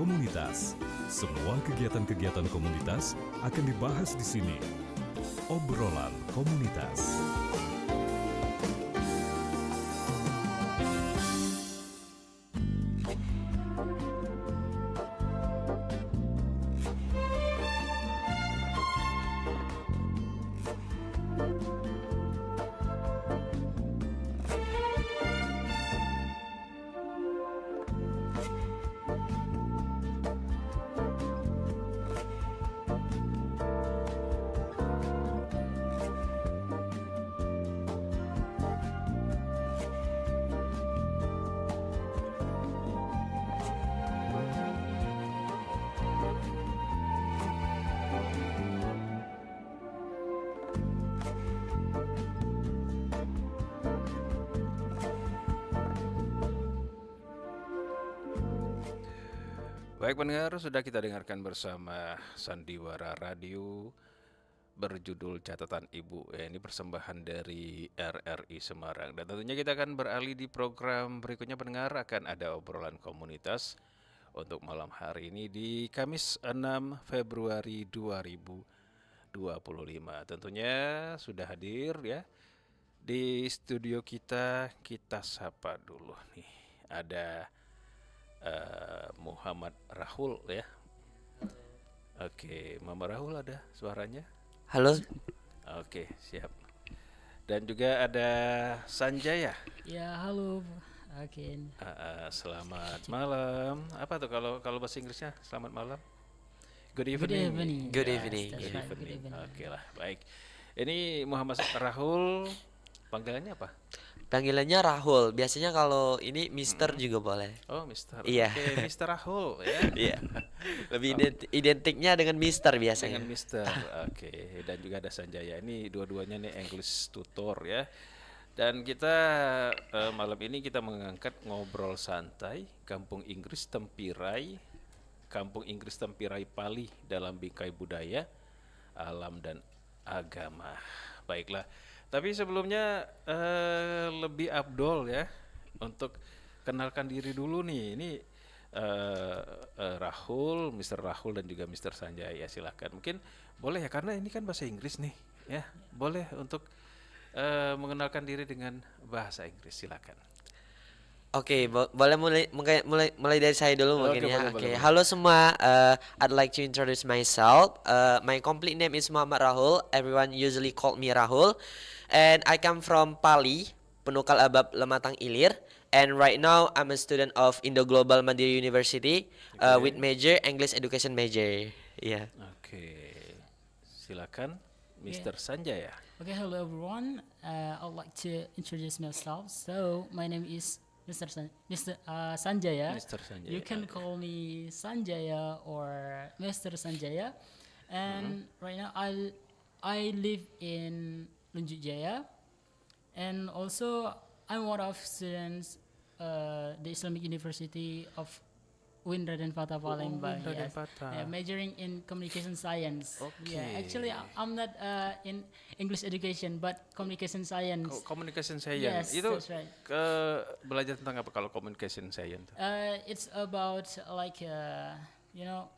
komunitas. Semua kegiatan-kegiatan komunitas akan dibahas di sini. Obrolan komunitas. Baik pendengar, sudah kita dengarkan bersama Sandiwara Radio berjudul Catatan Ibu. Ini persembahan dari RRI Semarang. Dan tentunya kita akan beralih di program berikutnya pendengar, akan ada obrolan komunitas untuk malam hari ini di Kamis 6 Februari 2025. Tentunya sudah hadir ya di studio kita sapa dulu nih. Ada Muhammad Rahul ya. Oke, Muhammad Rahul ada suaranya? Halo. Oke, siap. Dan juga ada Sanjaya. Ya, halo. Oke. Selamat malam. Apa tuh kalau bahasa Inggrisnya? Selamat malam. Good Good evening. evening. Good Yes, evening. that's Good right, evening. good evening. Oke lah, baik. Ini Muhammad Rahul. Panggilannya apa? Panggilannya Rahul. Biasanya kalau ini Mister juga boleh. Oh, Mister. Iya. Oke, Mister Rahul ya. Iya. Lebih identiknya dengan Mister biasanya. Dengan Mister. Oke, dan juga ada Sanjaya. Ini dua-duanya nih English tutor ya. Dan kita malam ini kita mengangkat ngobrol santai Kampung Inggris Tempirai, Kampung Inggris Tempirai Pali dalam bingkai budaya, alam dan agama. Baiklah. Tapi sebelumnya lebih abdol ya untuk kenalkan diri dulu nih. Ini Rahul, Mr. Rahul dan juga Mr. Sanjaya, silakan. Mungkin boleh ya, karena ini kan bahasa Inggris nih ya. Boleh untuk mengenalkan diri dengan bahasa Inggris, silakan. Oke, boleh mulai dari saya dulu mungkin Oke, ya. boleh, Oke, boleh. halo semua. I'd like to introduce myself. My complete name is Muhammad Rahul. Everyone usually call me Rahul, and I come from Pali, Penukal Abab Lematang Ilir. And right now I'm a student of Indo Global Mandiri University with major English Education major. Iya. Oke, silakan Mr. Sanjaya. Okay, hello everyone. I'd like to introduce myself. So, my name is Mr. Sanjaya. Mr. Sanjaya, You can okay. call me Sanjaya or Mr. Sanjaya. And right now I live in Lunjuk Jaya. And also I'm one of students the Islamic University of UIN Raden Fatah Palembang. Raden Yes. Fatah. Majoring in communication science. Okay. Yeah, actually I'm not in English education but communication science. Communication Science. Yes, Itu that's right. belajar tentang apa kalau Communication Science? It's about like you know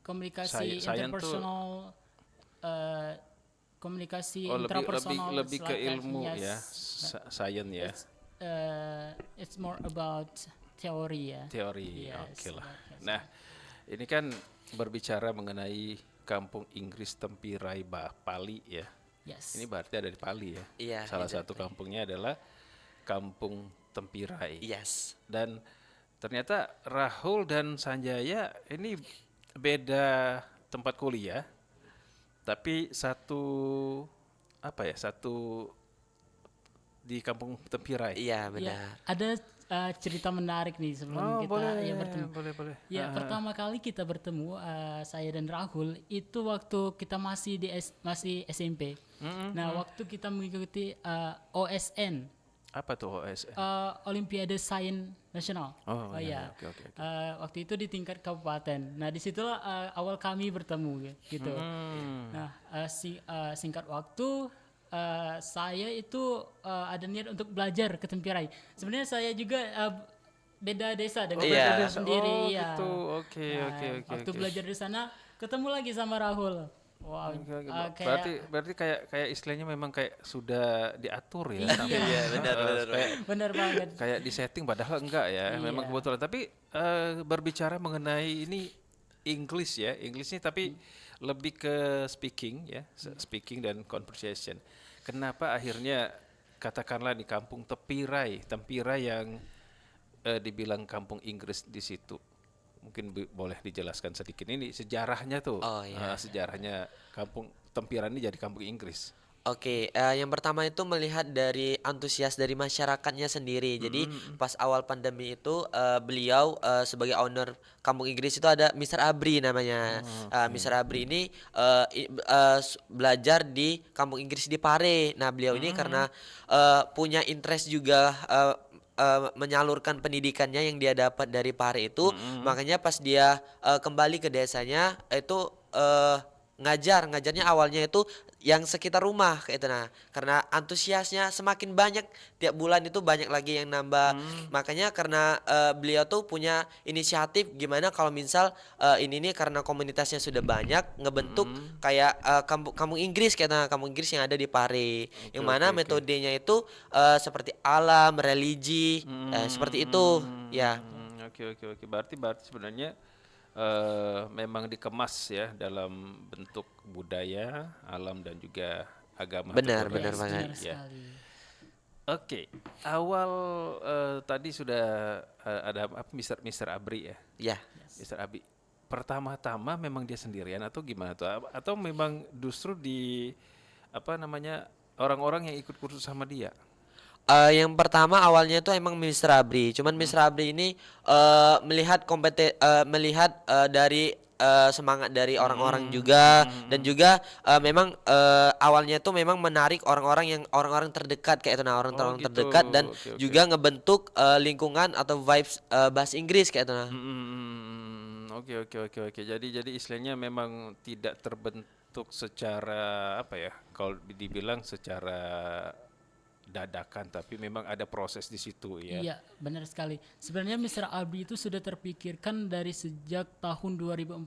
komunikasi Science tuh- interpersonal, komunikasi Oh, intrapersonal. lebih it's ke like that, ilmu yes. ya, science ya, It's more about teori ya. teori. Yes, Oke lah. yes. Nah, ini kan berbicara mengenai Kampung Inggris Tempirai Pali ya. Yes. Ini berarti ada di Pali ya. Iya, Salah exactly. satu kampungnya adalah Kampung Tempirai. Yes. Dan ternyata Rahul dan Sanjaya ini beda tempat kuliah, tapi satu di Kampung Tempirai. Iya, Ya, benar. ada cerita menarik nih sebelum Oh, kita boleh, bertemu. boleh. Ya, pertama kali kita bertemu saya dan Rahul itu waktu kita masih masih SMP. Nah, waktu kita mengikuti OSN, Apa tuh OSN? Olimpiade Sains Nasional. Oh, ya. oke. Waktu itu di tingkat kabupaten. Nah, disitulah awal kami bertemu gitu. Nah, singkat waktu saya itu ada niat untuk belajar ke Tempirai. Sebenarnya saya juga beda desa dengan Iya. kita sendiri. Oh ya. gitu, oke Nah, oke oke. Waktu oke. belajar di sana ketemu lagi sama Rahul. Wow, Oke, oke. kayak Berarti kayak istilahnya memang kayak sudah diatur ya. Iya. sampai- Iya, benar, benar, kayak benar banget. kayak di setting padahal enggak ya. Memang Iya. kebetulan. Tapi berbicara mengenai ini English ya, English ini tapi lebih ke speaking ya, speaking dan conversation. Kenapa akhirnya katakanlah di kampung Tempirai yang dibilang kampung Inggris di situ? Mungkin boleh dijelaskan sedikit ini sejarahnya tuh. Oh, iya. Sejarahnya kampung Tempiran ini jadi kampung Inggris. Oke, yang pertama itu melihat dari antusias dari masyarakatnya sendiri. Jadi pas awal pandemi itu beliau sebagai owner Kampung Inggris itu ada Mr. Abri namanya. Mr. Abri ini belajar di Kampung Inggris di Pare. Nah, beliau ini karena punya interest juga menyalurkan pendidikannya yang dia dapat dari Pare itu, makanya pas dia kembali ke desanya itu ngajarnya awalnya itu yang sekitar rumah kayak itu. Nah, karena antusiasnya semakin banyak tiap bulan itu banyak lagi yang nambah. Makanya karena beliau tuh punya inisiatif gimana kalau misal ini nih karena komunitasnya sudah banyak ngebentuk kayak kampung Inggris kayak kampung Inggris yang ada di Pare. Yang mana metodenya itu seperti alam, religi, seperti itu ya. Oke. Berarti sebenarnya memang dikemas ya dalam bentuk budaya, alam dan juga agama. Benar, atau benar tradisi, banget. Benar ya. sekali. Oke, awal tadi sudah ada apa Mr. Abri ya, Ya. Mr. Abri. Pertama-tama memang dia sendirian atau gimana tuh? Atau memang justru di apa namanya orang-orang yang ikut kursus sama dia? Yang pertama awalnya itu emang Mr. Abri, cuman Mr. Abri ini melihat dari semangat dari orang-orang juga dan juga memang awalnya itu memang menarik orang-orang terdekat kayak itu orang-orang gitu. terdekat dan Oke. juga ngebentuk lingkungan atau vibes bahasa Inggris kayak itu Oke. Jadi istilahnya memang tidak terbentuk secara apa ya? Kalau dibilang secara dadakan, tapi memang ada proses di situ ya. Iya, benar sekali. Sebenarnya Mr. Abri itu sudah terpikirkan dari sejak tahun 2014.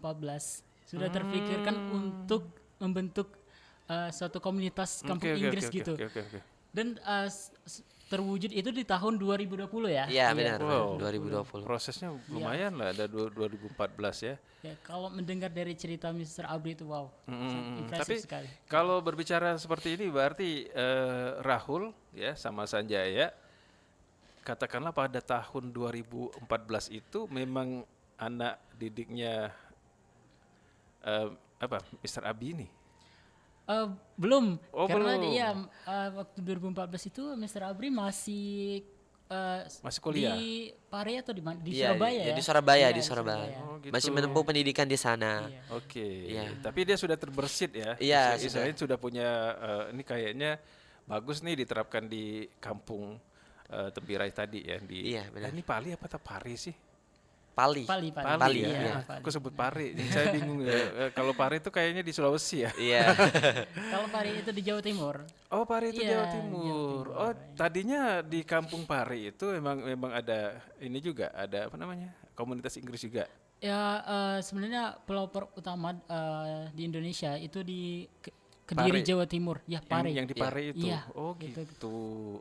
Sudah terpikirkan untuk membentuk suatu komunitas kampung Inggris gitu. Oke. Dan terwujud itu di tahun 2020 ya. Iya, benar. Wow. 2020. Prosesnya lumayan lah, ada 2014 ya. Ya, kalau mendengar dari cerita Mr. Abri itu wow, Tapi impresif sekali. kalau berbicara seperti ini berarti Rahul ya sama Sanjaya katakanlah pada tahun 2014 itu memang anak didiknya Mr. Abi ini. Belum, Oh, karena belum. dia waktu 2014 itu Mr. Abri masih Masih kuliah? di Pare atau di mana? Di Iya, Surabaya iya, ya? di Surabaya, Iya, di Surabaya. Oh, gitu. Masih menempuh pendidikan di sana. Iya. Oke. Iya. Tapi dia sudah terbersit ya. Iya, Istilahnya sudah punya ini kayaknya bagus nih diterapkan di kampung Tempirai tadi ya di. Iya, benar. Ini Pali apa Pari sih? Pali. Pali. Pali ya. iya, Ah, Aku sebut Pari. Saya bingung ya. Kalau Pari itu kayaknya di Sulawesi ya. Iya. Kalau Pari itu di Jawa Timur. Oh, Pari itu Iya, Jawa Timur. Jawa Timur. Oh, tadinya di kampung Pari itu memang ada ini juga, ada apa namanya? Komunitas Inggris juga. Ya sebenarnya pelopor utama di Indonesia itu di Kediri, Pare. Jawa Timur. Ya, Pare. Yang di Pare itu. Iya, Oh, gitu. gitu.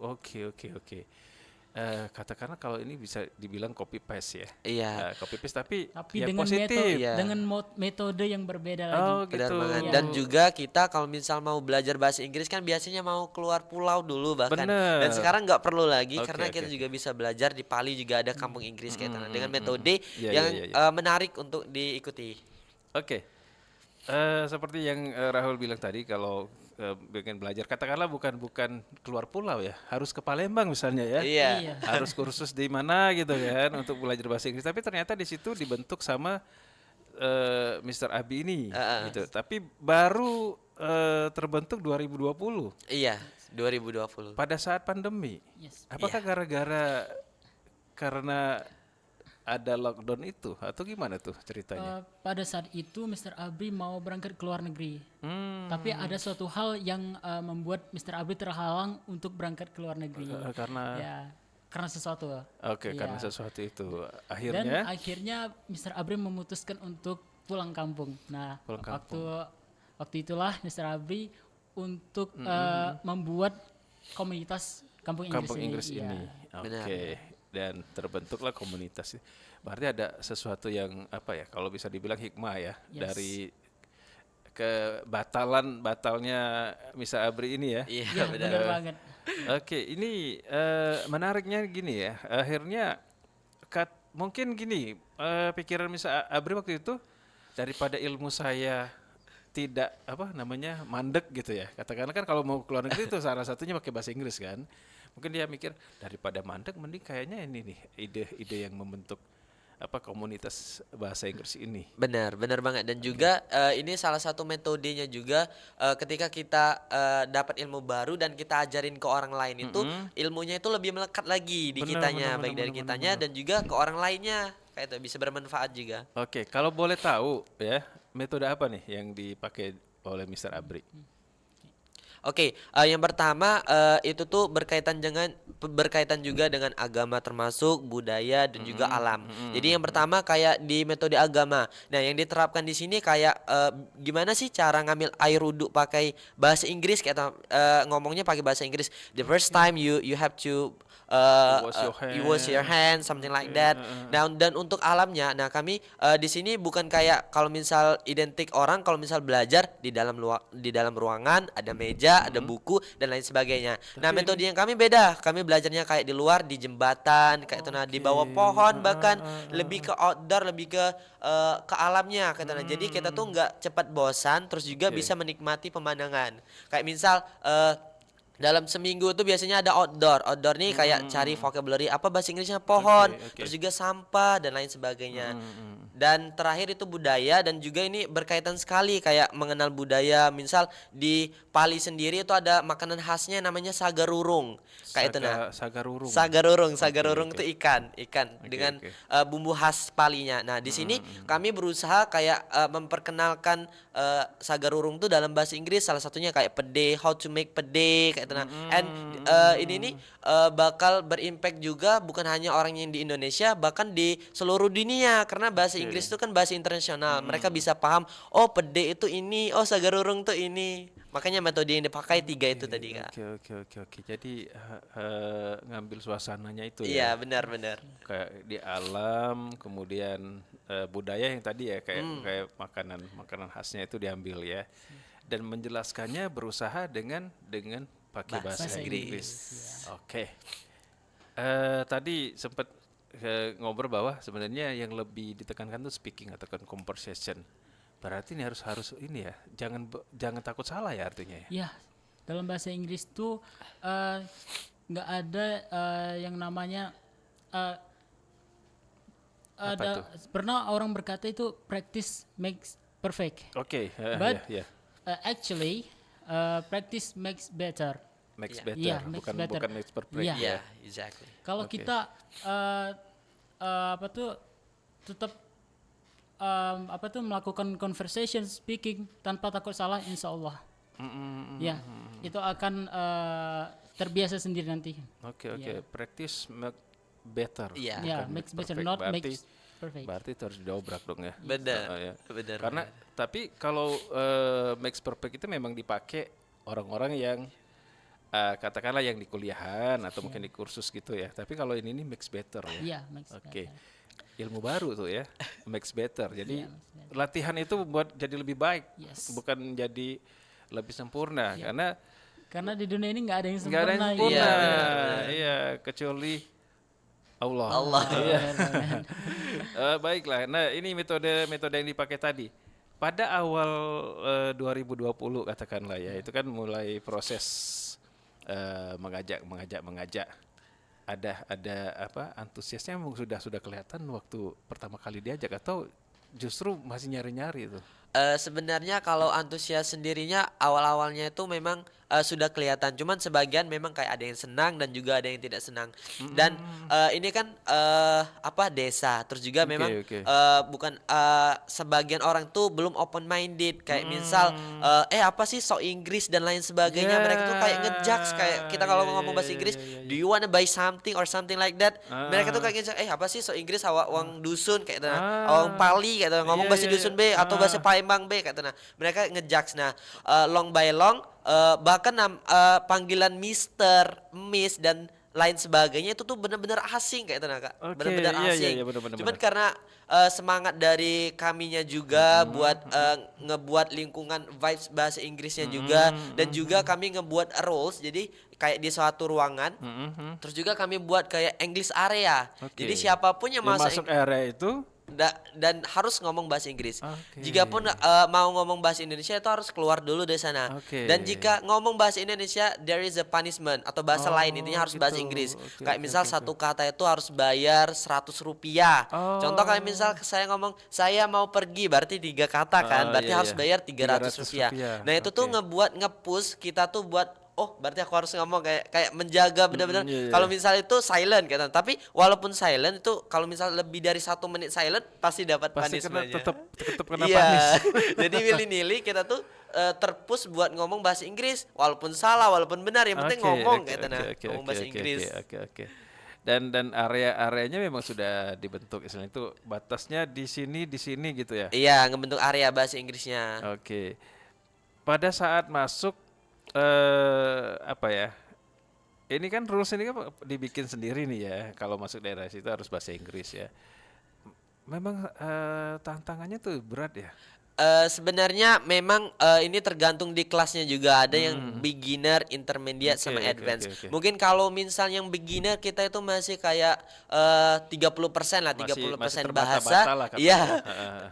Oke. Katakanlah kalau ini bisa dibilang copy paste ya. Iya. Copy paste tapi Tapi ya dengan positif. Iya. metode yang berbeda Oh, lagi. Benar gitu. banget. Iya. Dan juga kita kalau misal mau belajar bahasa Inggris kan biasanya mau keluar pulau dulu bahkan. Bener. Dan sekarang nggak perlu lagi Oke, karena kita oke. juga bisa belajar di Pali juga ada kampung Inggris kayak gitu. Dengan metode Iya, yang iya. menarik untuk diikuti. Oke. Seperti yang Rahul bilang tadi kalau pengen belajar katakanlah bukan keluar pulau ya, harus ke Palembang misalnya ya. Iya. Iya. Harus kursus di mana gitu kan untuk belajar bahasa Inggris. Tapi ternyata di situ dibentuk sama Mr. Abi ini gitu. Tapi baru terbentuk 2020 Iya, 2020. pada saat pandemi. Yes. Apakah gara-gara karena ada lockdown itu atau gimana tuh ceritanya? Pada saat itu Mr. Abri mau berangkat ke luar negeri. Hmm. Tapi ada suatu hal yang membuat Mr. Abri terhalang untuk berangkat ke luar negeri. Karena Ya, karena sesuatu. Oke, Iya. karena sesuatu itu Dan akhirnya akhirnya Mr. Abri memutuskan untuk pulang kampung. Nah, Pulang waktu itulah Mr. Abri untuk membuat komunitas Kampung Inggris Kampung ini. Inggris Iya. ini. Oke. Benar. Dan terbentuklah komunitas. Berarti ada sesuatu yang apa ya? Kalau bisa dibilang hikmah ya Yes. dari batalnya Misa Abri ini ya. Iya, Iya, benar. benar banget. Oke, ini menariknya gini ya. Akhirnya mungkin gini, pikiran Misa Abri waktu itu daripada ilmu saya tidak mandek gitu ya. Katakanlah kan kalau mau ke luar negeri itu salah satunya pakai bahasa Inggris kan. Mungkin dia mikir daripada mandek mending kayaknya ini nih ide-ide yang membentuk komunitas bahasa Inggris ini. Benar, benar banget. Dan juga ini salah satu metodenya juga ketika kita dapat ilmu baru dan kita ajarin ke orang lain itu ilmunya itu lebih melekat lagi di Benar, kitanya, benar, baik benar, dari benar, kitanya dan juga ke orang lainnya. Kayak itu bisa bermanfaat juga. Oke, kalau boleh tahu ya, metode apa nih yang dipakai oleh Mr. Abri? Oke, yang pertama itu tuh berkaitan juga dengan agama termasuk budaya dan juga alam. Jadi yang pertama kayak di metode agama. Nah, yang diterapkan di sini kayak gimana sih cara ngambil air wudhu pakai bahasa Inggris kayak ngomongnya pakai bahasa Inggris. The first time you have to you wash your hand, something like that. Nah, dan untuk alamnya, nah kami di sini bukan kayak kalau misal identik orang kalau misal belajar di dalam ruangan ada meja, ada buku dan lain sebagainya. Nah, metode yang kami beda. Kami belajarnya kayak di luar, di jembatan, kayak itu nah di bawah pohon bahkan lebih ke outdoor, lebih ke alamnya kayak itu nah. Jadi kita tuh nggak cepat bosan, terus juga bisa menikmati pemandangan. Kayak misal dalam seminggu itu biasanya ada outdoor. Outdoor nih kayak cari vocabulary apa bahasa Inggrisnya pohon, Oke. terus juga sampah dan lain sebagainya. Dan terakhir itu budaya dan juga ini berkaitan sekali kayak mengenal budaya. Misal di Pali sendiri itu ada makanan khasnya namanya sagarurung. Kayak itu nah. Sagarurung. Sagarurung Oke. itu ikan dengan oke. bumbu khas Palinya. Nah, di sini kami berusaha kayak memperkenalkan sagarurung itu dalam bahasa Inggris, salah satunya kayak pede, how to make pede kayak itu nah. And ini nih bakal berimpact juga bukan hanya orang yang di Indonesia, bahkan di seluruh dunia karena bahasa Inggris itu kan bahasa internasional. Mereka bisa paham, oh pede itu ini, oh sagarurung itu ini. Makanya metode yang dipakai tiga itu tadi, Kak. Oke. Jadi ngambil suasananya itu Iya, ya. benar. Kayak di alam, kemudian budaya yang tadi ya kayak makanan khasnya itu diambil ya. Dan menjelaskannya berusaha dengan pakai bahasa Bahasa Inggris. Inggris, Oke. Tadi sempat ngobrol bahwa sebenarnya yang lebih ditekankan tuh speaking atau conversation. Berarti ini harus ini ya. Jangan takut salah ya artinya ya. Ya, dalam bahasa Inggris tuh nggak ada yang namanya Apa tuh? pernah orang berkata itu practice makes perfect. Oke, But ya. actually practice makes better. Makes Iya. better, Iya, makes better. bukan makes perfect. Iya. Iya, exactly. Kalau Oke. kita tetap melakukan conversation speaking tanpa takut salah, insya Allah. Ya, itu akan terbiasa sendiri nanti. Oke. Iya. Practice make better. Iya. Ya, bukan makes make better, perfect. not berarti, makes perfect. berarti itu harus didobrak dong ya. Benar. Ya. Benar. Karena tapi kalau makes perfect itu memang dipakai orang-orang yang katakanlah yang di kuliahan atau mungkin di kursus gitu ya. Tapi kalau ini makes better ya. Iya, makes Oke. better. Ilmu baru tuh ya, makes better. Jadi Iya, makes better. latihan itu buat jadi lebih baik, Yes. bukan jadi lebih sempurna. Iya. Karena Karena di dunia ini nggak ada yang nggak sempurna. ada yang Iya, sempurna. benar. Iya, kecuali Allah. Allah. Iya. Baiklah. Nah, ini metode yang dipakai tadi. Pada awal 2020 katakanlah ya, itu kan mulai proses mengajak. Ada antusiasnya memang sudah kelihatan waktu pertama kali diajak atau justru masih nyari-nyari itu. Sebenarnya kalau antusias sendirinya awal-awalnya itu memang sudah kelihatan, cuman sebagian memang kayak ada yang senang dan juga ada yang tidak senang. Dan ini kan apa desa, terus juga memang oke. bukan sebagian orang tuh belum open minded, kayak misal apa sih sok Inggris dan lain sebagainya. Mereka tuh kayak ngejudge, kayak kita kalau ngomong bahasa Inggris, do you wanna buy something or something like that. Mereka tuh kayak ngejudge, apa sih sok Inggris awak wong dusun kayak itu, wong Pali kayak itu, ngomong bahasa dusun be atau bahasa Palembang be kayak itu. Mereka ngejudge. Nah, long by long bahkan panggilan Mister, Miss dan lain sebagainya itu tuh benar-benar asing kayak itu Kak. Oke, Benar-benar iya, iya, asing. iya, benar-benar, Cuman benar. karena semangat dari kaminya juga buat ngebuat lingkungan vibes bahasa Inggrisnya juga, dan juga kami ngebuat rules, jadi kayak di suatu ruangan. Terus juga kami buat kayak English area. Oke. Jadi siapapun yang Yang masuk masuk area itu dan harus ngomong bahasa Inggris. Oke. Jikapun mau ngomong bahasa Indonesia itu harus keluar dulu dari sana. Oke. Dan jika ngomong bahasa Indonesia there is a punishment atau bahasa lain, intinya harus bahasa gitu. Inggris. Oke, Kayak oke, misal oke, satu kata itu harus bayar 100 rupiah. Oh. Contoh kayak misal saya ngomong saya mau pergi, berarti 3 kata kan, berarti iya, harus iya. bayar 300 300 rupiah. rupiah. Nah itu tuh Oke. ngebuat nge-push kita tuh buat berarti aku harus ngomong kayak menjaga benar-benar. iya, iya. Kalau misal itu silent gitu, tapi walaupun silent itu kalau misal lebih dari 1 menit silent pasti dapat pasti kena, punishment-nya. tetap kena Iya. panis. Jadi willy-nilly kita tuh terpush buat ngomong bahasa Inggris walaupun salah walaupun benar, yang penting Oke, ngomong oke, kayak oke, oke, ngomong oke, bahasa oke, Inggris. Oke. Dan area-areanya memang sudah dibentuk, istilahnya itu batasnya di sini gitu ya. Iya, ngebentuk area bahasa Inggrisnya. Oke. Pada saat masuk apa ya? Ini kan rules ini kan dibikin sendiri nih ya. Kalau masuk daerah situ harus bahasa Inggris ya. Memang tantangannya tuh berat ya. Sebenarnya memang ini tergantung di kelasnya juga, ada yang beginner, intermediate Oke, sama oke, advance. oke, oke. Mungkin kalau misal yang beginner kita itu masih kayak 30% lah, Masih 30% terbata-bata bahasa. lah katanya. Iya.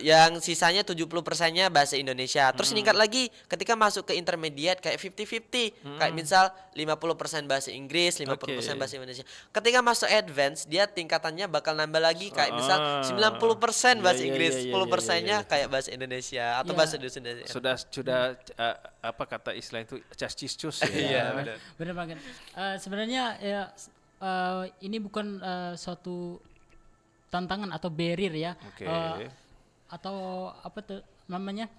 Yang sisanya 70%-nya bahasa Indonesia. Terus meningkat lagi ketika masuk ke intermediate kayak 50-50. Kayak misal 50% bahasa Inggris, 50% Oke. bahasa Indonesia. Ketika masuk advance dia tingkatannya bakal nambah lagi, kayak misal 90% bahasa Iya, iya, Inggris, iya, iya, 10%-nya iya. kayak bahasa Indonesia atau Ya. bahasa Indonesia. Sudah apa kata istilah itu cascis-cus ya. Iya, benar. Benar banget. Sebenarnya ya ini bukan suatu tantangan atau barrier ya. Oke. Atau apa tuh namanya?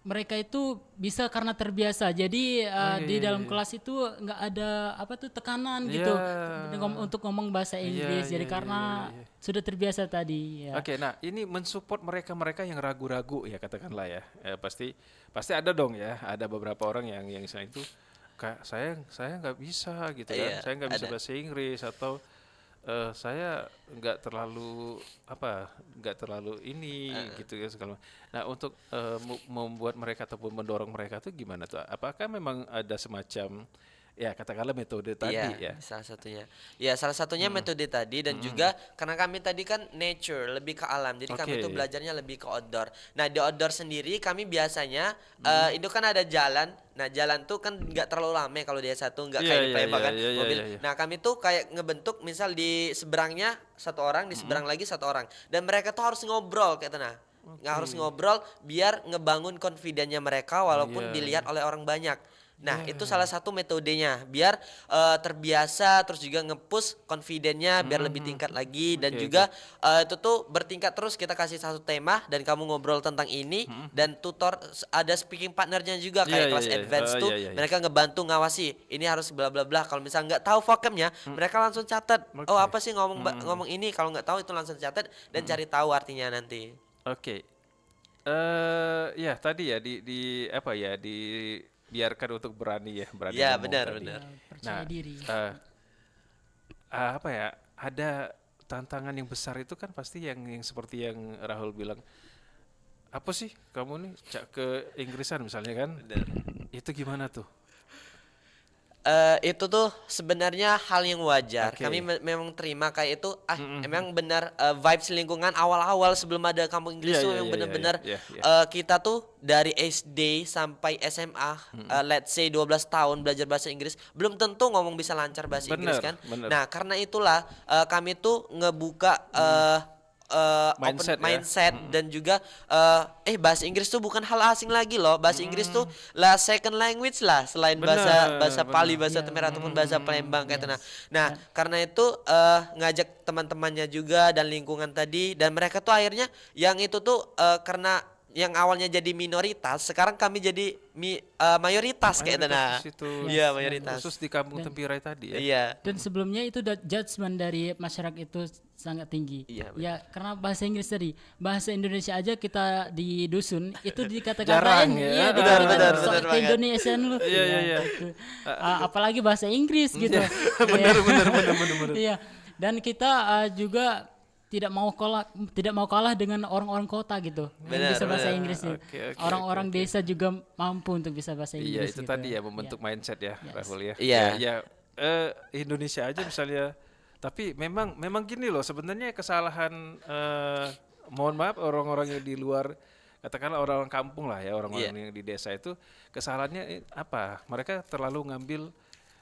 Mereka itu bisa karena terbiasa. Jadi di dalam kelas itu nggak ada apa tuh tekanan gitu untuk ngomong bahasa Inggris. Jadi karena sudah terbiasa tadi. Ya. Oke, nah ini mensupport mereka yang ragu-ragu ya katakanlah ya. Pasti ada dong ya. Ada beberapa orang yang misalnya itu kayak saya nggak bisa gitu kan. Iya, Saya nggak bisa ada. bahasa Inggris atau saya nggak terlalu ini gitu ya segala. Nah untuk membuat mereka ataupun mendorong mereka tuh gimana tuh? Apakah memang ada semacam ya katakanlah metode tadi ya? Salah satunya. Ya, salah satunya metode tadi, dan juga karena kami tadi kan nature, lebih ke alam. Jadi kami Oke. tuh belajarnya lebih ke outdoor. Nah, di outdoor sendiri kami biasanya itu kan ada jalan. Nah, jalan tuh kan nggak terlalu lama kalau dia satu, nggak Iya, kayak di iya, Palembang iya, kan iya, mobil. iya, iya. Nah, kami tuh kayak ngebentuk misal di seberangnya satu orang, di seberang lagi satu orang. Dan mereka tuh harus ngobrol kayak tenang. Nggak harus ngobrol biar ngebangun confidence-nya mereka walaupun Iya. dilihat oleh orang banyak. Nah, itu salah satu metodenya biar terbiasa, terus juga nge-push confidence-nya biar lebih tingkat lagi, dan Oke, juga itu tuh bertingkat terus. Kita kasih satu tema dan kamu ngobrol tentang ini, dan tutor ada speaking partnernya juga kayak Iya, kelas iya, iya. advance tuh Iya, iya, iya. mereka ngebantu ngawasi ini harus bla bla bla. Kalau misalnya nggak tahu vocabnya, mereka langsung catat. Oke. Oh, apa sih ngomong ini, kalau nggak tahu itu langsung catat dan cari tahu artinya nanti. Oke. Ya tadi ya di apa ya dibiarkan untuk berani Ya, ngomong benar, tadi. benar. Percaya diri. Apa ya, ada tantangan yang besar itu kan pasti yang seperti yang Rahul bilang, apa sih kamu nih ke Inggrisan misalnya kan, itu gimana tuh? Itu tuh sebenarnya hal yang wajar. Oke. Kami memang terima kayak itu. Emang benar vibes lingkungan awal-awal sebelum ada kampung Inggris Iya, tuh iya, yang iya, benar-benar iya, iya. kita tuh dari SD sampai SMA, let's say 12 tahun belajar bahasa Inggris, belum tentu ngomong bisa lancar bahasa Inggris Bener, kan. bener. Nah, karena itulah kami tuh ngebuka Mindset ya. mindset dan juga bahasa Inggris tuh bukan hal asing lagi loh. Bahasa Inggris tuh lah second language lah selain bahasa Pali, bahasa Temera ataupun bahasa Palembang kayak itu. Nah, karena itu ngajak teman-temannya juga dan lingkungan tadi, dan mereka tuh akhirnya yang itu tuh karena yang awalnya jadi minoritas, sekarang kami jadi mayoritas kayak itu. Nah, itu. Iya, mayoritas. Khusus di Kampung Tempirai tadi ya. Iya. Dan sebelumnya itu judgement dari masyarakat itu sangat tinggi. Iya, Ya, karena bahasa Inggris tadi, bahasa Indonesia aja kita di dusun itu Jarang dikata-katain, ya. iya Benar, dikata-katain benar ke banget. Indonesian lu. Iya, iya, iya. Gitu. Apalagi bahasa Inggris gitu. Benar. Iya. Dan kita juga tidak mau kalah dengan orang-orang kota gitu. Yang Benar, bisa bahasa benar. Inggris nih. Oke, Orang-orang desa juga mampu untuk bisa bahasa Iya, Inggris itu gitu. tadi ya membentuk mindset ya, Rahul ya. Iya. Ya, Indonesia aja misalnya. Tapi memang gini loh, sebenarnya kesalahan mohon maaf orang-orang yang di luar, katakanlah orang-orang kampung lah ya, orang-orang yang di desa itu kesalahannya apa? Mereka terlalu ngambil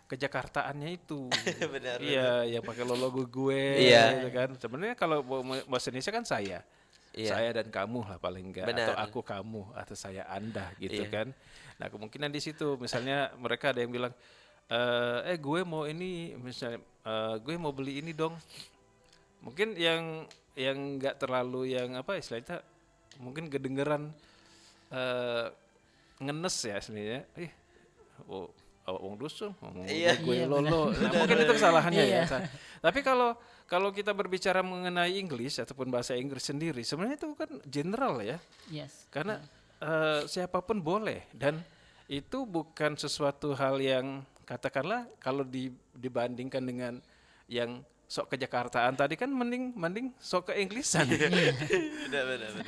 kejakartaannya itu. Benar, Iya, yang pakai logo gue Iya. gitu kan. Sebenarnya kalau bahasa Indonesia kan saya. Iya. Saya dan kamu lah paling enggak, Benar. atau aku kamu, atau saya Anda gitu Iya. kan. Nah, kemungkinan di situ misalnya mereka ada yang bilang gue mau ini, misalnya gue mau beli ini dong. Mungkin yang enggak terlalu yang apa istilahnya, mungkin kedengeran ngenes ya sebenarnya. Wong dusun ngomong Iya. gue Iya, lolo. Nah, mungkin itu kesalahannya Iya. ya. Tapi kalau kita berbicara mengenai Inggris ataupun bahasa Inggris sendiri, sebenarnya itu kan general ya. Yes. Karena siapapun boleh, dan itu bukan sesuatu hal yang katakanlah kalau dibandingkan dengan yang sok kejakartaan tadi kan mending sok ke Inggrisan.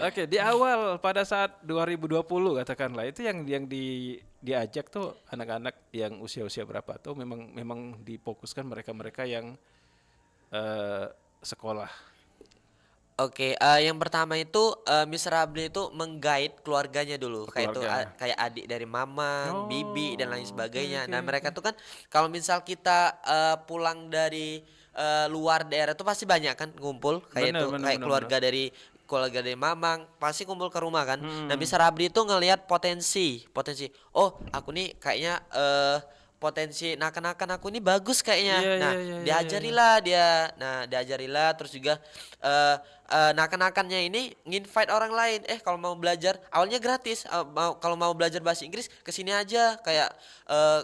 Oke, di awal pada saat 2020 katakanlah itu yang diajak tuh anak-anak yang usia-usia berapa tuh memang difokuskan mereka-mereka yang sekolah. Oke, yang pertama itu Miss Rabli itu mengguide keluarganya dulu, Keluarga. kayak adik dari mama, bibi dan lain sebagainya. oke, Nah, mereka tuh kan kalau misal kita pulang dari luar daerah tuh pasti banyak kan ngumpul kayak Benar, keluarga dari Mamang pasti kumpul ke rumah kan. Nah, Miss Rabli itu ngelihat potensi. Oh, aku nih kayaknya potensi nakan-nakan aku ini bagus kayaknya. Iya, Nah, iya, iya, diajarilah dia. Nah, diajarilah terus juga nakan-nakannya ini nginvite orang lain. Kalau mau belajar awalnya gratis. Kalau mau belajar bahasa Inggris kesini aja. Kayak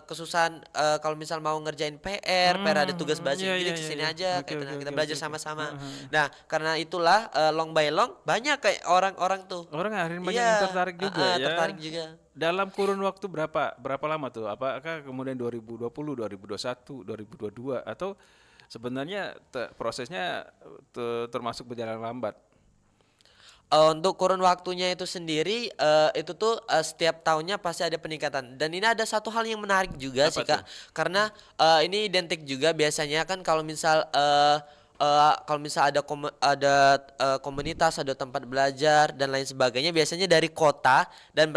kesusahan kalau misal mau ngerjain PR ada tugas bahasa iya, Inggris iya, kesini iya. aja. Oke, Kayak kita oke, belajar oke. sama-sama. Nah, karena itulah long by long banyak kayak orang-orang tuh. Orang akhirnya banyak Iya, yang tertarik juga ya. tertarik juga. Dalam kurun waktu berapa lama tuh? Apakah kemudian 2020, 2021, 2022 atau sebenarnya prosesnya termasuk berjalan lambat? Untuk kurun waktunya itu sendiri itu tuh setiap tahunnya pasti ada peningkatan, dan ini ada satu hal yang menarik juga Apa sih Kak, karena ini identik juga biasanya kan kalau misal ada komunitas, ada tempat belajar dan lain sebagainya, biasanya dari kota dan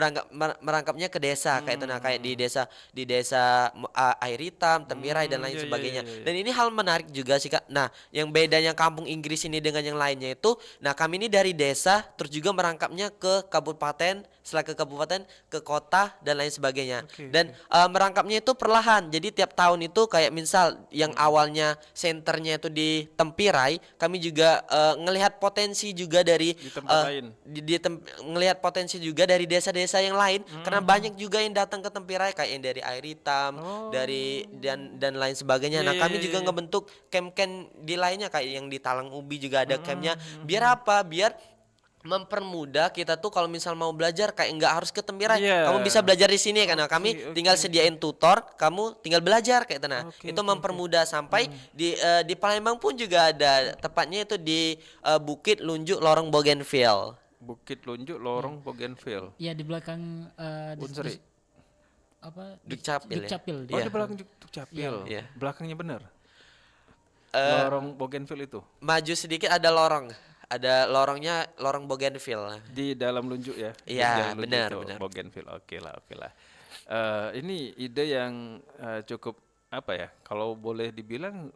merangkapnya ke desa kayak itu. Nah, kayak di desa Air Hitam, Tembirai dan lain Iya, iya, sebagainya. iya, iya. Dan ini hal menarik juga sih Kak. Nah, yang bedanya kampung Inggris ini dengan yang lainnya itu, nah kami ini dari desa terus juga merangkapnya ke kabupaten, setelah ke kabupaten ke kota dan lain sebagainya. Oke, Dan merangkapnya itu perlahan. Jadi tiap tahun itu kayak misal yang awalnya senternya itu di Tempirai, kami juga ngelihat potensi juga dari Di tempat lain. ngelihat potensi juga dari desa-desa yang lain, karena banyak juga yang datang ke Tempirai kayak yang dari Air Hitam, dari dan lain sebagainya. Iya, Nah, iya, kami iya, juga iya. ngebentuk camp-camp di lainnya kayak yang di Talang Ubi juga ada campnya. Biar apa? Biar mempermudah kita tuh kalau misal mau belajar kayak nggak harus ke Tembirai, Iya. kamu bisa belajar di sini karena kami Oke, tinggal sediain tutor, kamu tinggal belajar kayak itu. Nah, Oke, itu oke, mempermudah sampai di Palembang pun juga ada, tepatnya itu di Bukit Lunjuk Lorong Bougainville. Bukit Lunjuk, Lorong Bougainville. Ya di belakang Unsri. apa Dukcapil ya? Dukcapil Oh, Iya. di belakang Dukcapil. Iya. Belakangnya benar. Eh, Lorong Bougainville itu Maju sedikit ada lorong. Ada lorongnya, Lorong Bougainville. di dalam Lunjuk ya. Di Iya, dalam Lunjuk benar, itu, benar. Bougainville. Oke lah. Ini ide yang cukup apa ya? Kalau boleh dibilang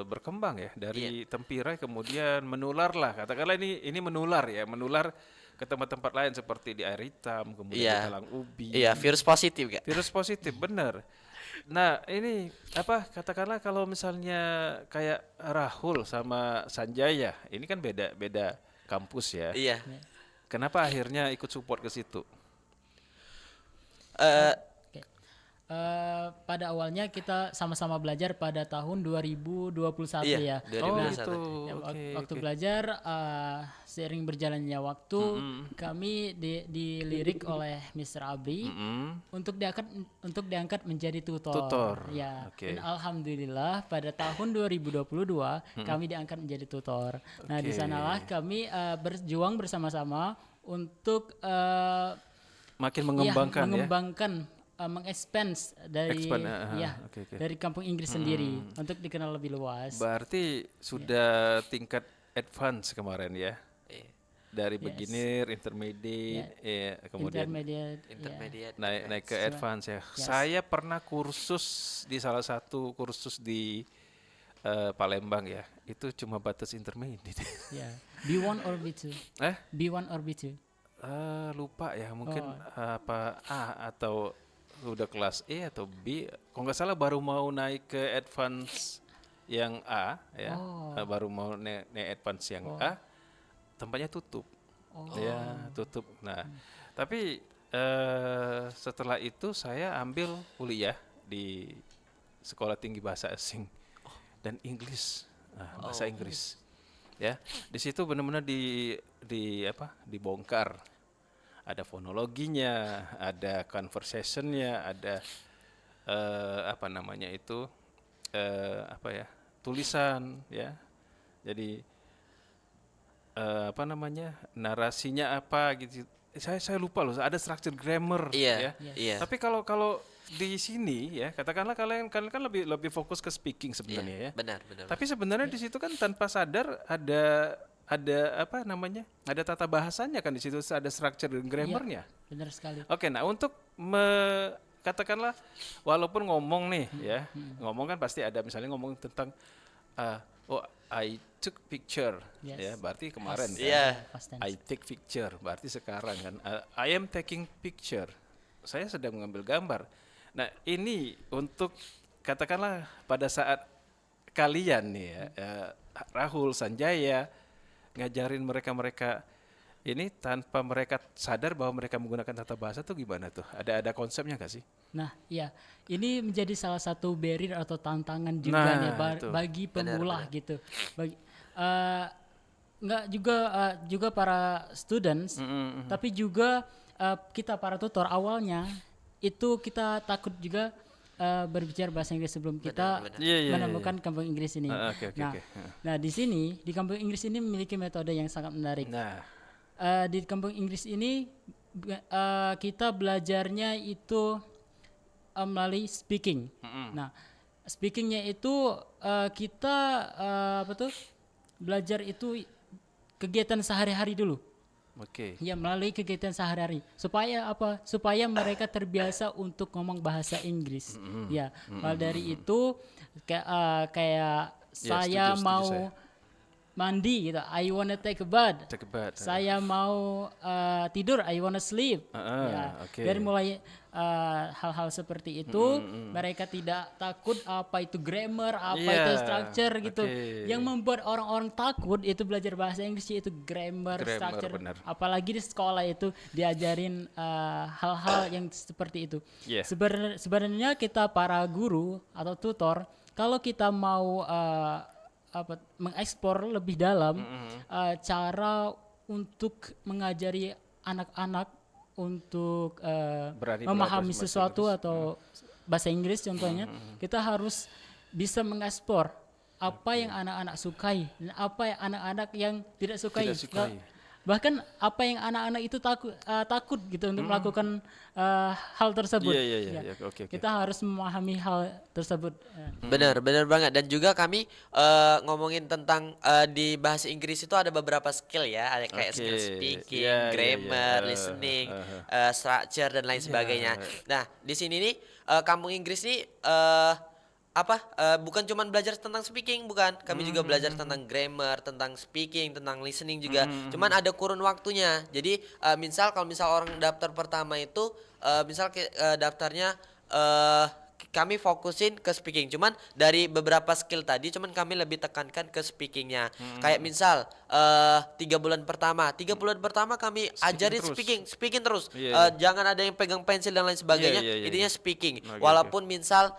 berkembang ya dari Tempirai kemudian menular lah. Katakanlah ini menular ya, menular ke tempat-tempat lain seperti di Air Hitam, kemudian di Iya. Talang Ubi. Iya, virus positif Kak. Virus positif, benar. Nah, ini apa katakanlah kalau misalnya kayak Rahul sama Sanjaya, ini kan beda kampus ya. Iya. Kenapa akhirnya ikut support ke situ? Eh, Oke. Pada awalnya kita sama-sama belajar pada tahun 2021 Iya, ya. 2021. gitu. Ya, Oke, waktu oke. belajar seiring berjalannya waktu kami dilirik oleh Mr. Abri untuk diangkat menjadi tutor. Tutor, Ya. oke. Dan alhamdulillah pada tahun 2022 kami diangkat menjadi tutor. Nah, di Oke. sanalah kami berjuang bersama-sama untuk Makin ya, mengembangkan ya. mengembangkan mengexpand dari Expand, oke, oke. dari kampung Inggris sendiri untuk dikenal lebih luas. Berarti sudah tingkat advance kemarin ya. Iya. Dari beginner, intermediate, kemudian Intermediate, ya. Intermediate. naik ke advance ya. Saya pernah kursus di salah satu kursus di Palembang ya. Itu cuma batas intermediate. Ya. B1 or B2? Eh? B1 or B2? Lupa ya, mungkin apa A atau udah kelas E atau B. Kalau nggak salah baru mau naik ke advance yang A ya. Baru mau naik advance yang A, tempatnya tutup. Ya, tutup. Nah, tapi setelah itu saya ambil kuliah di Sekolah Tinggi Bahasa Asing dan Inggris, bahasa Inggris. Ya, di situ benar-benar dibongkar. Ada fonologinya, ada conversationnya, ada apa namanya itu tulisan ya. Jadi apa namanya narasinya apa gitu. Saya lupa loh. Ada structure grammar Iya, ya. iya. Tapi kalau di sini ya katakanlah kalian kan lebih fokus ke speaking sebenarnya ya. Benar, benar. Tapi sebenarnya di situ kan tanpa sadar ada apa namanya? Ada tata bahasanya kan di situ ada structure dan grammarnya. Benar sekali. Oke, nah untuk katakanlah walaupun ngomong nih ya, ngomong kan pasti ada misalnya ngomong tentang I took picture Yes. ya, berarti kemarin kan. Iya. Past tense. I take picture berarti sekarang kan. I am taking picture. Saya sedang mengambil gambar. Nah, ini untuk katakanlah pada saat kalian nih ya, Rahul, Sanjaya ngajarin mereka ini tanpa mereka sadar bahwa mereka menggunakan tata bahasa tuh gimana tuh? Ada konsepnya gak sih? Nah, ya, ini menjadi salah satu barrier atau tantangan juga Nah, nih itu. bagi pemula gitu. Bagi nggak juga para students, tapi juga kita para tutor awalnya itu kita takut juga berbicara bahasa Inggris sebelum kita Iya, menemukan kampung Inggris ini. Oke. Nah, di sini di kampung Inggris ini memiliki metode yang sangat menarik. Nah, Di kampung Inggris ini kita belajarnya itu melalui speaking. Nah, speakingnya itu kita belajar itu kegiatan sehari-hari dulu. oke. Ya, melalui kegiatan sehari-hari. Supaya apa? Supaya mereka terbiasa untuk ngomong bahasa Inggris. Ya, mulai dari itu kayak saya setuju mau saya. mandi gitu. I wanna take a bath. Take a bath. Saya mau tidur, I wanna sleep. Oke. Dari mulai hal-hal seperti itu, mereka tidak takut apa itu grammar, apa Iya, itu structure gitu. oke. Yang membuat orang-orang takut itu belajar bahasa Inggris itu grammar, Grammar, structure. benar. Apalagi di sekolah itu diajarin hal-hal yang seperti itu. Iya. Sebenarnya kita para guru atau tutor, kalau kita mau mengekspor lebih dalam cara untuk mengajari anak-anak untuk Berani memahami belajar bahasa sesuatu atau bahasa Inggris contohnya, kita harus bisa mengekspor apa yang anak-anak sukai dan apa yang anak-anak yang tidak sukai. Tidak sukai. Bahkan apa yang anak-anak itu takut gitu untuk melakukan hal tersebut. Iya, Ya. oke. Kita harus memahami hal tersebut. Benar banget. Dan juga kami ngomongin tentang di bahasa Inggris itu ada beberapa skill ya, ada kayak Oke. skill speaking, Iya. grammar, listening, structure dan lain sebagainya. Nah, di sini nih kampung Inggris nih bukan cuman belajar tentang speaking, bukan. Kami juga belajar tentang grammar, tentang speaking, tentang listening juga. Cuman ada kurun waktunya. Jadi kalau misal orang daftar pertama itu daftarnya kami fokusin ke speaking. Cuman dari beberapa skill tadi, cuman kami lebih tekankan ke speakingnya. Kayak misal 3 bulan pertama kami ajarin terus. speaking terus. Iya, Jangan ada yang pegang pensil dan lain sebagainya. Iya, iya, Intinya iya. speaking. Oke, Walaupun misal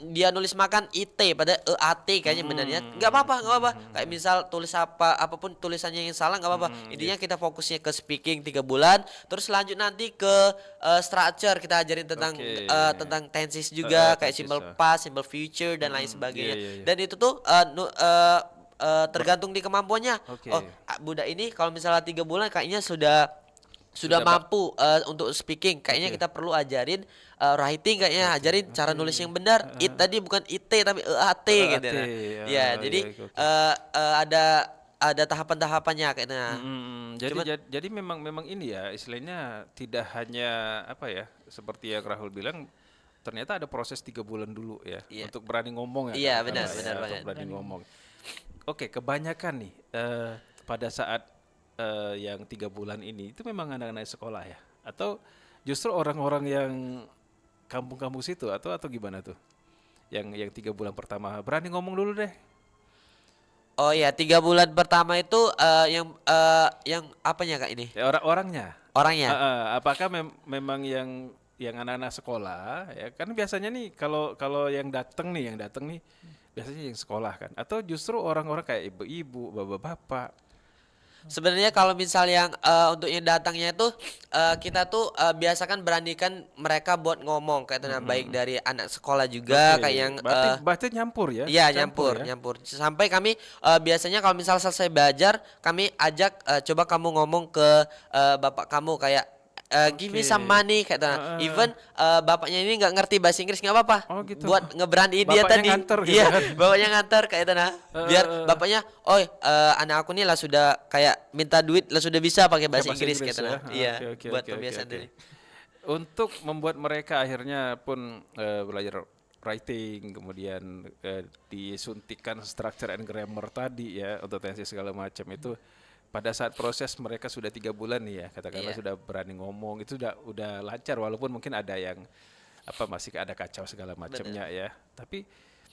dia nulis makan IT pada EAT kayaknya benarnya nggak apa-apa. Kayak misal tulis apapun tulisannya yang salah nggak apa-apa. Intinya kita fokusnya ke speaking 3 bulan, terus lanjut nanti ke structure, kita ajarin tentang Oke. tentang tenses juga kayak tenses, simple past, simple future dan lain sebagainya. iya, iya. Dan itu tuh tergantung di kemampuannya. Oke. Budak ini kalau misalnya 3 bulan kayaknya sudah Sudah mampu untuk speaking. Kayaknya Oke. kita perlu ajarin writing, kayaknya ajarin cara nulis yang benar. Tadi bukan IT tapi EAT gitu. EAT, Nah. ya, Ya, jadi iya, oke. ada tahapan-tahapannya kayaknya. Jadi memang ini ya istilahnya tidak hanya apa ya seperti yang Rahul bilang, ternyata ada proses 3 bulan dulu ya Iya. untuk berani ngomong ya. Iya, kan? benar, Ya, benar untuk banget. berani ngomong. Oke, kebanyakan nih pada saat yang 3 bulan ini itu memang anak-anak sekolah ya, atau justru orang-orang yang kampung-kampung situ atau gimana tuh? Yang 3 bulan pertama berani ngomong dulu deh. Oh ya, 3 bulan pertama itu yang apanya Kak ini? Ya, orangnya. Orangnya. Apakah memang yang anak-anak sekolah ya kan biasanya nih kalau yang datang nih biasanya yang sekolah kan, atau justru orang-orang kayak ibu-ibu, bapak-bapak. Sebenarnya kalau misal yang untuk yang datangnya itu kita tuh biasakan beranikan mereka buat ngomong kayak itu, baik dari anak sekolah juga Oke, kayak yang berarti nyampur ya? iya Campur nyampur. Sampai kami biasanya kalau misal selesai belajar kami ajak coba kamu ngomong ke bapak kamu kayak give me Oke. some money kayak gitu. Even bapaknya ini nggak ngerti bahasa Inggris nggak apa-apa. Oh, gitu. Buat ngebrandin dia Bapaknya tadi. nganter gitu Iya, kan? bapaknya nganter kayak itu biar bapaknya, anak aku nih lah sudah kayak minta duit lah sudah bisa pakai bahasa Inggris kayak gitu. ya? Iya, Oke, buat oke, pembiasaan oke. diri. Untuk membuat mereka akhirnya pun belajar writing, kemudian disuntikan structure and grammar tadi ya untuk tensi segala macam itu. Pada saat proses mereka sudah 3 bulan nih ya, katakanlah Iya. sudah berani ngomong, itu udah lancar walaupun mungkin ada yang masih ada kacau segala macamnya ya. Tapi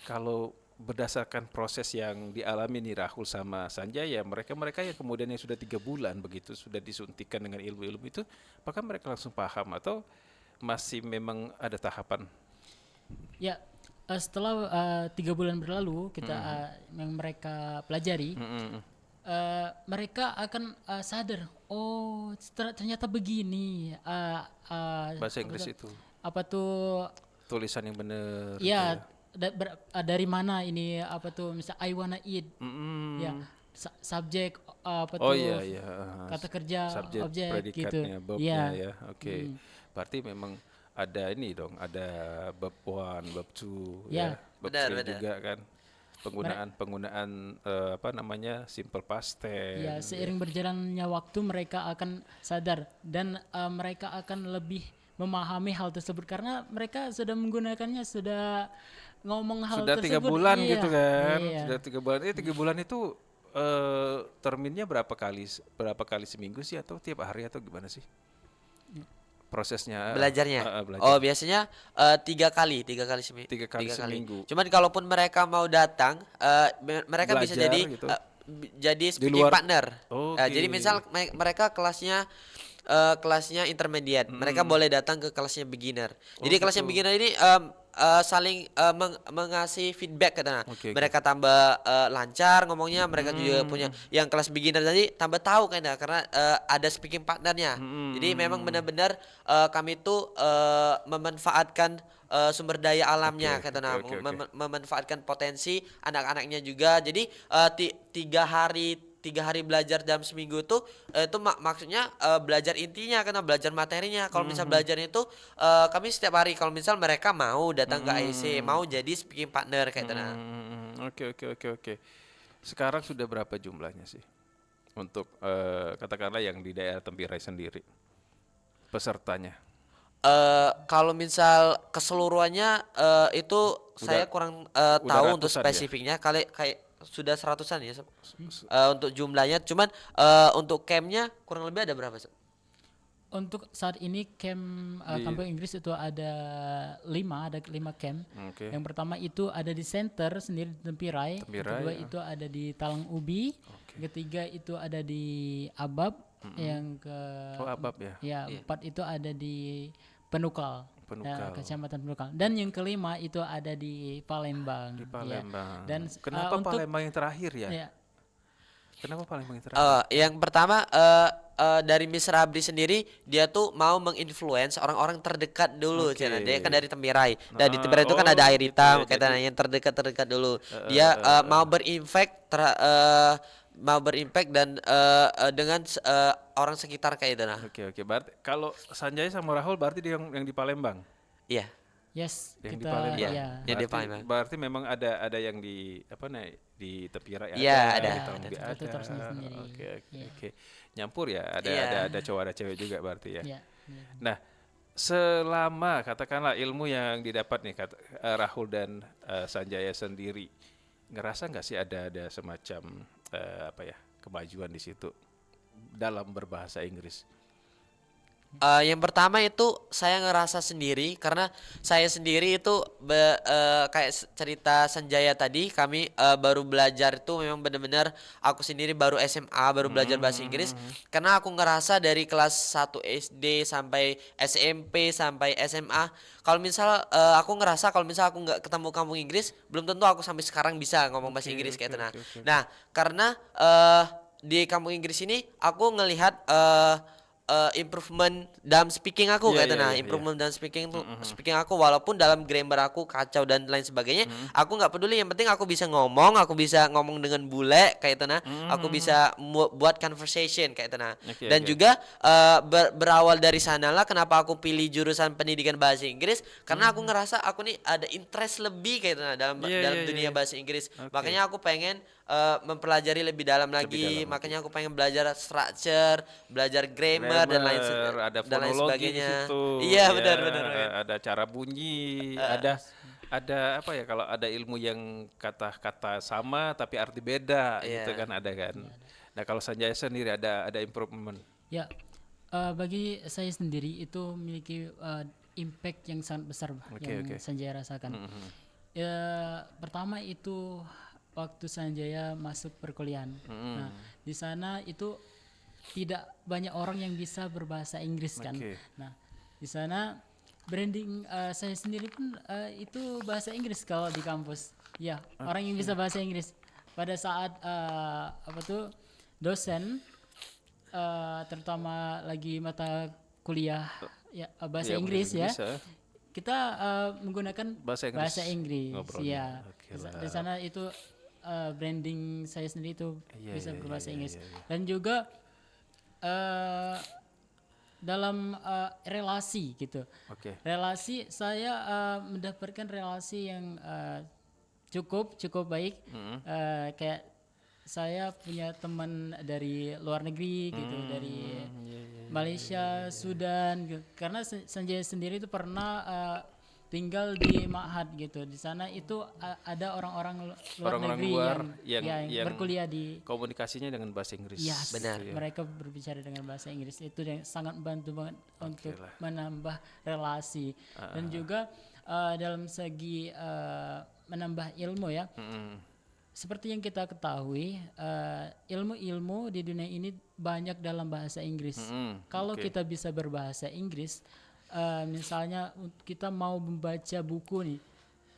kalau berdasarkan proses yang dialami nih Rahul sama Sanjaya, mereka yang kemudian yang sudah 3 bulan begitu sudah disuntikan dengan ilmu-ilmu itu, apakah mereka langsung paham atau masih memang ada tahapan? Ya, setelah 3 bulan berlalu kita yang mereka pelajari, mereka akan sadar, oh ternyata begini. Bahasa Inggris itu Apa tuh? tulisan yang benar. Ya, dari mana ini? Apa tuh? Misal I wanna eat. Ya, subjek apa Oh tuh? iya iya. Kata kerja, Subjek, objek predikatnya, gitu. verbnya ya. Oke. Berarti memang ada ini dong, ada bab 1, bab 2 Ya. bab Benar, 3 benar. juga kan. Penggunaan simple past tense. Ya, seiring berjalannya waktu mereka akan sadar dan mereka akan lebih memahami hal tersebut karena mereka sudah menggunakannya, sudah ngomong hal Sudah 3 tersebut. bulan Iya, gitu kan. iya. Sudah 3 bulan. 3 bulan itu terminnya berapa kali seminggu sih atau tiap hari atau gimana sih? Prosesnya Belajarnya. belajar. Oh, biasanya 3 kali seminggu. 3 kali seminggu. Cuman kalaupun mereka mau datang, mereka bisa Belajar jadi gitu. jadi Di speaking luar- partner. Oke. Jadi misal mereka kelasnya intermediate, mereka boleh datang ke kelasnya beginner. Jadi kelasnya gitu. beginner ini saling mengasih feedback katanya. Oke, Mereka tambah lancar ngomongnya, mereka juga punya yang kelas beginner tadi tambah tahu kayaknya karena ada speaking partnernya. Jadi memang benar-benar kami tuh memanfaatkan sumber daya alamnya Oke, katanya, oke. memanfaatkan potensi anak-anaknya juga. Jadi 3 hari belajar dalam seminggu tuh itu maksudnya belajar intinya karena belajar materinya. Kalau misal belajarnya itu kami setiap hari kalau misal mereka mau datang ke AEC, mau jadi speaking partner kayak gitu. Oke. Sekarang sudah berapa jumlahnya sih untuk katakanlah yang di daerah Tempirai sendiri pesertanya? Kalau misal keseluruhannya itu saya kurang tahu untuk ratusan ya? spesifiknya kali kayak sudah seratusan ya Sob. Untuk jumlahnya cuman untuk campnya kurang lebih ada berapa Sob? Untuk saat ini camp kampung Inggris itu ada 5 camp. Oke. Yang pertama itu ada di center sendiri di Tempirai. Tempirai, Kedua ya. itu ada di Talang Ubi. Ketiga itu ada di Abab. Yang ke Oh, Abab ya. ya empat itu ada di Penukal. Penukal. Kecamatan Penukal. Dan yang kelima itu ada di Palembang. Di ya. Palembang. Dan Kenapa untuk Palembang yang terakhir ya? ya, Kenapa Palembang yang terakhir? Yang pertama dari Miss Rabri sendiri dia tuh mau menginfluence orang-orang terdekat dulu, Oke. Cina. Dia kan dari Tembirai. Dan di Tembirai itu kan oh ada air gitu hitam, ya, katanya jadi- yang terdekat dulu. Dia mau mau berimpact dan dengan orang sekitar kayak itu nah. Oke, berarti kalau Sanjaya sama Rahul berarti dia yang di Palembang. Iya. yes Yang di kita Palembang. Iya. ya. Yang di Berarti, Palembang. berarti memang ada yang di apa nih di Tepirai Iya, ada. di Talang Ubi Ada tutor ada. sendiri-sendiri. Oke, Iya. oke. Nyampur ya, Iya. ada cowok ada cewek juga berarti ya. Ya. Nah, selama katakanlah ilmu yang didapat nih Rahul dan Sanjaya sendiri, ngerasa nggak sih ada semacam apa ya kemajuan di situ dalam berbahasa Inggris? Yang pertama itu saya ngerasa sendiri karena saya sendiri itu kayak cerita Sanjaya tadi kami baru belajar itu memang benar-benar aku sendiri baru SMA baru belajar bahasa Inggris karena aku ngerasa dari kelas 1 SD sampai SMP sampai SMA kalau misal aku ngerasa kalau misal aku nggak ketemu kampung Inggris belum tentu aku sampai sekarang bisa ngomong bahasa Inggris kayak itu nah karena di kampung Inggris ini aku ngelihat improvement dalam speaking aku Iya, kayak itu iya, nah iya, improvement dalam speaking aku walaupun dalam grammar aku kacau dan lain sebagainya aku nggak peduli yang penting aku bisa ngomong dengan bule kayak itu nah aku bisa buat conversation kayak itu nah Oke, dan oke. juga berawal dari sanalah kenapa aku pilih jurusan pendidikan bahasa Inggris karena aku ngerasa aku nih ada interest lebih kayak itu nah dalam Iya, iya, dunia iya. bahasa Inggris Oke. makanya aku pengen mempelajari lebih dalam lagi dalam makanya aku pengen belajar structure belajar grammar dan lain Ada dan lain fonologi di sebagainya. situ. Iya, ya, benar. Ada cara bunyi, ada apa ya kalau ada ilmu yang kata-kata sama tapi arti beda Iya. gitu kan ada kan. Nah, kalau Sanjaya sendiri ada improvement. Ya, bagi saya sendiri itu memiliki impact yang sangat besar yang oke. Sanjaya rasakan. Ya, pertama itu waktu Sanjaya masuk perkuliahan. Nah, di sana itu tidak banyak orang yang bisa berbahasa Inggris kan. Oke. Nah, di sana branding saya sendiri pun itu bahasa Inggris kalau di kampus. Ya, orang yang bisa bahasa Inggris. Pada saat dosen terutama lagi mata kuliah bahasa Iya, Inggris ya. bisa. Kita menggunakan Bahasa Inggris ya. ngobrolnya. Oke Di sana itu branding saya sendiri itu Iya, bisa iya, berbahasa iya, Inggris. iya, iya. Dan juga dalam relasi gitu. Oke. Relasi saya mendapatkan relasi yang cukup baik. Kayak saya punya teman dari luar negeri gitu, dari Malaysia, Sudan gitu. Karena Sanjaya sendiri itu pernah tinggal di Ma'had gitu. Di sana itu ada orang-orang luar Orang-orang negeri luar yang berkuliah di komunikasinya dengan bahasa Inggris. Yes, Benar. mereka berbicara dengan bahasa Inggris itu yang sangat membantu banget untuk lah. menambah relasi dan juga dalam segi menambah ilmu ya. Seperti yang kita ketahui, ilmu-ilmu di dunia ini banyak dalam bahasa Inggris. Kalau oke. kita bisa berbahasa Inggris, misalnya kita mau membaca buku nih,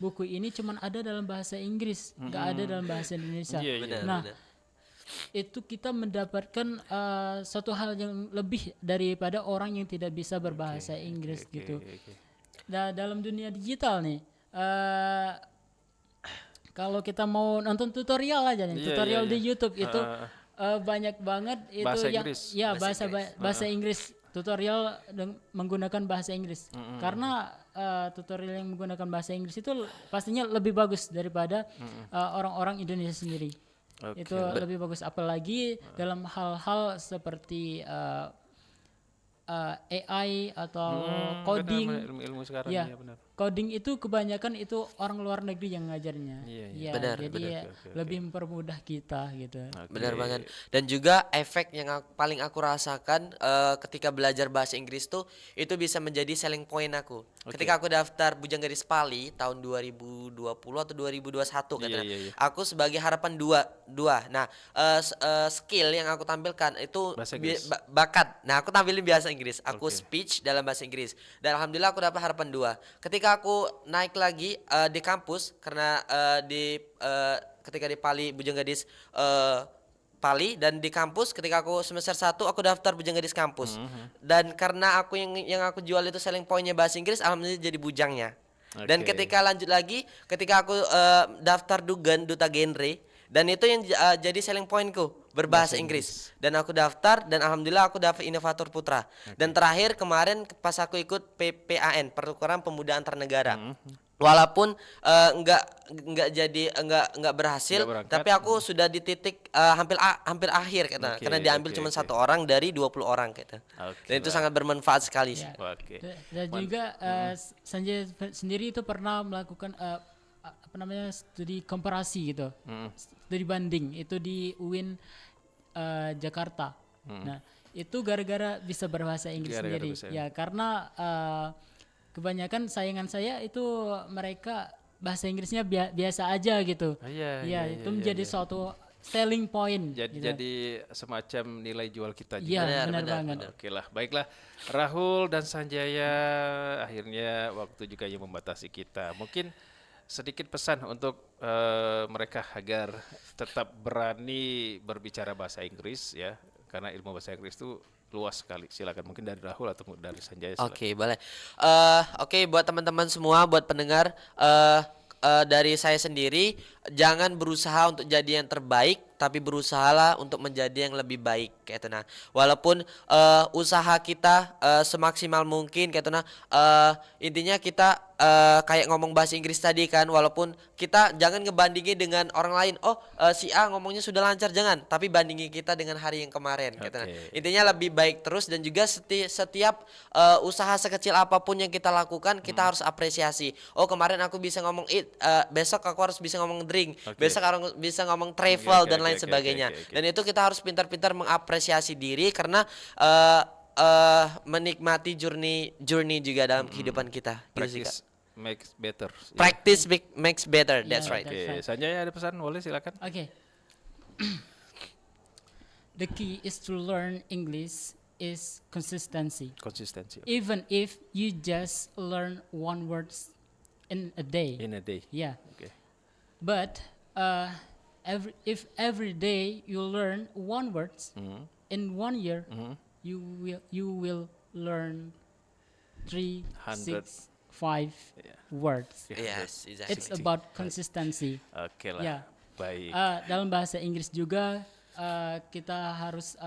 buku ini cuma ada dalam bahasa Inggris, nggak ada dalam bahasa Indonesia. Iya, iya. Benar, Nah, benar. itu kita mendapatkan satu hal yang lebih daripada orang yang tidak bisa berbahasa Inggris gitu. Oke. Nah, dalam dunia digital nih, kalau kita mau nonton tutorial aja nih, Iya, tutorial iya, di iya. YouTube itu banyak banget itu Bahasa yang Inggris. ya bahasa Inggris tutorial menggunakan bahasa Inggris. Karena tutorial yang menggunakan bahasa Inggris itu pastinya lebih bagus daripada orang-orang Indonesia sendiri. Oke. Itu lebih bagus apalagi dalam hal-hal seperti AI atau Benar, coding. ilmu-ilmu sekarang Ya, ya benar. coding itu kebanyakan itu orang luar negeri yang ngajarnya. Iya, iya. Ya, Benar, jadi benar. ya lebih mempermudah kita gitu. Benar Oke. banget. Dan juga efek yang paling aku rasakan ketika belajar bahasa Inggris tuh itu bisa menjadi selling point aku. Ketika aku daftar Bujang Gadis Pali tahun 2020 atau 2021 katanya. iya, iya. Aku sebagai harapan dua. Nah, skill yang aku tampilkan itu Bahasa Inggris. bakat. Nah, aku tampilin bahasa Inggris. Aku Oke. speech dalam bahasa Inggris. Dan alhamdulillah aku dapat harapan 2. Ketika aku naik lagi di kampus karena ketika di Pali Bujang Gadis Pali dan di kampus ketika aku semester 1 aku daftar Bujang Gadis kampus. Dan karena aku yang aku jual itu selling pointnya bahasa Inggris, alhamdulillah jadi bujangnya. Dan Oke. ketika lanjut lagi ketika aku daftar Dugen Duta Genre dan itu yang jadi selling pointku berbahasa Inggris. Dan aku daftar dan alhamdulillah aku dapat inovator putra. Dan terakhir kemarin pas aku ikut PPAN pertukaran pemuda antar negara. Walaupun enggak berhasil, Nggak berangkat. tapi aku sudah di titik hampir akhir Oke, karena diambil oke, cuma oke. 1 orang dari 20 orang gitu. Oke Dan itu lah. sangat bermanfaat sekali sih. Ya. Oke. Dan juga Sanjay sendiri itu pernah melakukan apa namanya studi komparasi gitu, studi banding itu di UIN Jakarta. Nah itu gara-gara bisa berbahasa Inggris Gara-gara sendiri. bisa. Ya karena kebanyakan saingan saya itu mereka bahasa Inggrisnya biasa aja gitu. Iya, Ya iya, itu iya, menjadi iya. suatu selling point. Jadi, gitu. jadi semacam nilai jual kita juga. Iya Benar, benar benar, banget. Oke lah, baiklah Rahul dan Sanjaya, akhirnya waktu juga yang membatasi kita. Mungkin sedikit pesan untuk mereka agar tetap berani berbicara bahasa Inggris ya, karena ilmu bahasa Inggris itu luas sekali. Silakan mungkin dari Rahul atau dari Sanjaya. Silakan. Oke, boleh. Oke, buat teman-teman semua, buat pendengar, dari saya sendiri, jangan berusaha untuk jadi yang terbaik, tapi berusahalah untuk menjadi yang lebih baik, kayak itu. Nah, walaupun usaha kita semaksimal mungkin, kayak itu. Nah, intinya kita kayak ngomong bahasa Inggris tadi kan, walaupun kita jangan ngebandingin dengan orang lain. Oh, si A ngomongnya sudah lancar, jangan. Tapi bandingin kita dengan hari yang kemarin, kayak itu. Nah, Oke. intinya lebih baik terus dan juga setiap usaha sekecil apapun yang kita lakukan kita harus apresiasi. Oh kemarin aku bisa ngomong besok aku harus bisa ngomong drink, Oke. besok harus bisa ngomong travel Oke, dan oke, lain oke, sebagainya. oke. Dan itu kita harus pintar-pintar mengapresiasi diri karena menikmati journey juga dalam kehidupan kita. Gitu sih, Kak. Practice makes better. Practice makes better. That's Yeah, right. Oke, That's right. Sanjaya ada pesan, boleh silakan. Okay. The key is to learn English is consistency. Konsistensi. Even if you just learn one words in a day. In a day. Yeah. Oke. But if every day you learn one words in 1 year, you will learn 3, 100. 6, 5 Yeah. words. Yes, exactly. It's about consistency. Oke lah. Ya. Baik. Dalam bahasa Inggris juga kita harus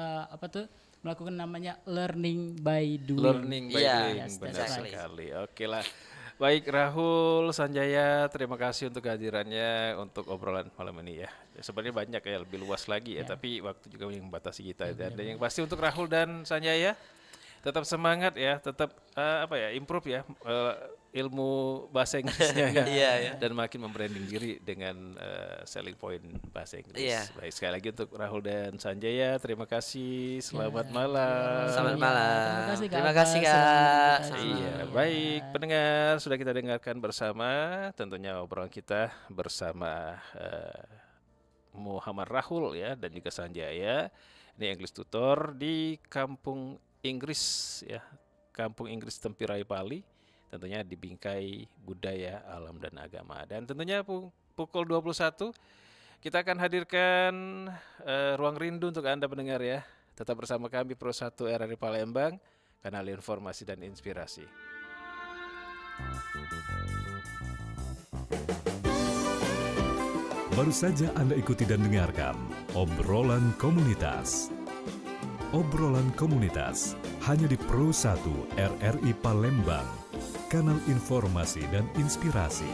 melakukan namanya learning by doing. Learning by Yeah, doing, yes, benar that's right. sekali. Oke lah. Baik Rahul, Sanjaya, terima kasih untuk kehadirannya untuk obrolan malam ini ya. Sebenarnya banyak ya, lebih luas lagi ya, tapi waktu juga yang membatasi kita. Dan yang pasti untuk Rahul dan Sanjaya, tetap semangat ya, tetap improve ya ilmu bahasa Inggrisnya ya. Iya, iya. Dan makin membranding diri dengan selling point bahasa Inggris. Iya. Baik, sekali lagi untuk Rahul dan Sanjaya, terima kasih. Selamat malam. Selamat Ya, malam. Terima kasih Kak. Terima kasih, Abbas. Kak. Selamat Sama. berkasih. Iya, baik pendengar, sudah kita dengarkan bersama tentunya obrolan kita bersama Muhammad Rahul ya dan juga Sanjaya. Ini English tutor di Kampung Inggris ya, Kampung Inggris Tempirai Pali. Tentunya di bingkai budaya, alam dan agama. Dan tentunya pukul 21 kita akan hadirkan ruang rindu untuk Anda pendengar ya. Tetap bersama kami Pro 1 RRI Palembang, kanal informasi dan inspirasi. Baru saja Anda ikuti dan dengarkan obrolan komunitas. Obrolan komunitas hanya di Pro 1 RRI Palembang, kanal informasi dan inspirasi.